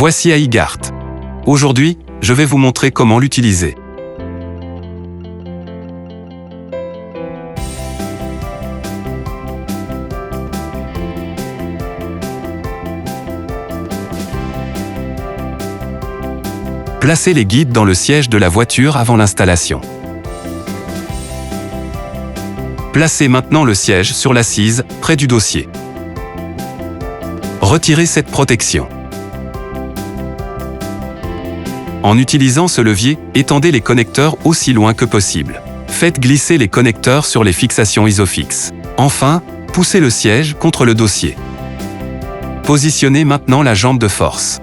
Voici iGart. Aujourd'hui, je vais vous montrer comment l'utiliser. Placez les guides dans le siège de la voiture avant l'installation. Placez maintenant le siège sur l'assise, près du dossier. Retirez cette protection. En utilisant ce levier, étendez les connecteurs aussi loin que possible. Faites glisser les connecteurs sur les fixations Isofix. Enfin, poussez le siège contre le dossier. Positionnez maintenant la jambe de force.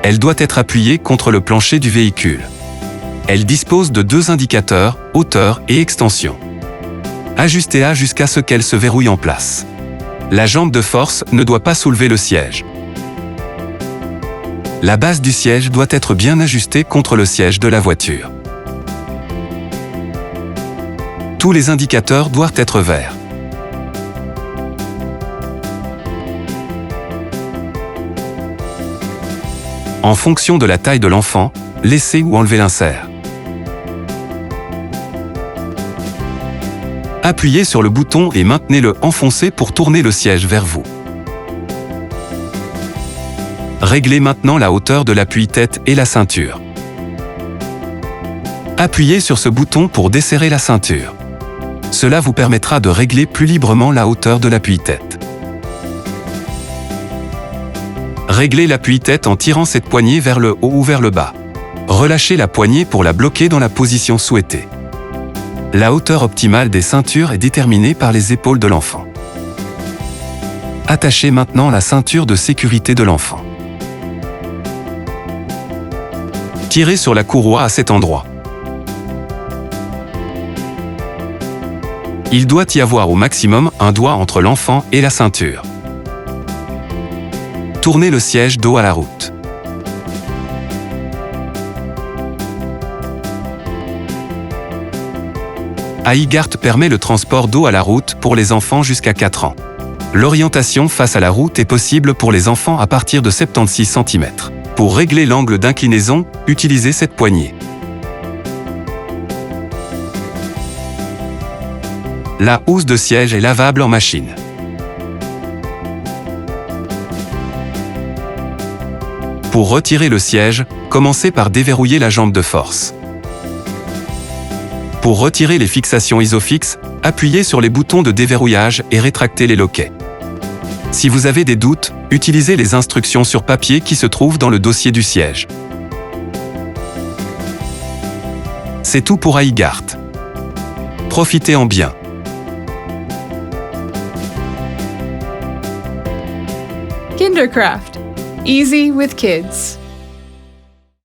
Elle doit être appuyée contre le plancher du véhicule. Elle dispose de deux indicateurs, hauteur et extension. Ajustez-la jusqu'à ce qu'elle se verrouille en place. La jambe de force ne doit pas soulever le siège. La base du siège doit être bien ajustée contre le siège de la voiture. Tous les indicateurs doivent être verts. En fonction de la taille de l'enfant, laissez ou enlevez l'insert. Appuyez sur le bouton et maintenez-le enfoncé pour tourner le siège vers vous. Réglez maintenant la hauteur de l'appui-tête et la ceinture. Appuyez sur ce bouton pour desserrer la ceinture. Cela vous permettra de régler plus librement la hauteur de l'appui-tête. Réglez l'appui-tête en tirant cette poignée vers le haut ou vers le bas. Relâchez la poignée pour la bloquer dans la position souhaitée. La hauteur optimale des ceintures est déterminée par les épaules de l'enfant. Attachez maintenant la ceinture de sécurité de l'enfant. Tirez sur la courroie à cet endroit. Il doit y avoir au maximum un doigt entre l'enfant et la ceinture. Tournez le siège dos à la route. iGart permet le transport dos à la route pour les enfants jusqu'à 4 ans. L'orientation face à la route est possible pour les enfants à partir de 76 cm. Pour régler l'angle d'inclinaison, utilisez cette poignée. La housse de siège est lavable en machine. Pour retirer le siège, commencez par déverrouiller la jambe de force. Pour retirer les fixations Isofix, appuyez sur les boutons de déverrouillage et rétractez les loquets. Si vous avez des doutes, utilisez les instructions sur papier qui se trouvent dans le dossier du siège. C'est tout pour iGart. Profitez-en bien. Kindercraft. Easy with kids.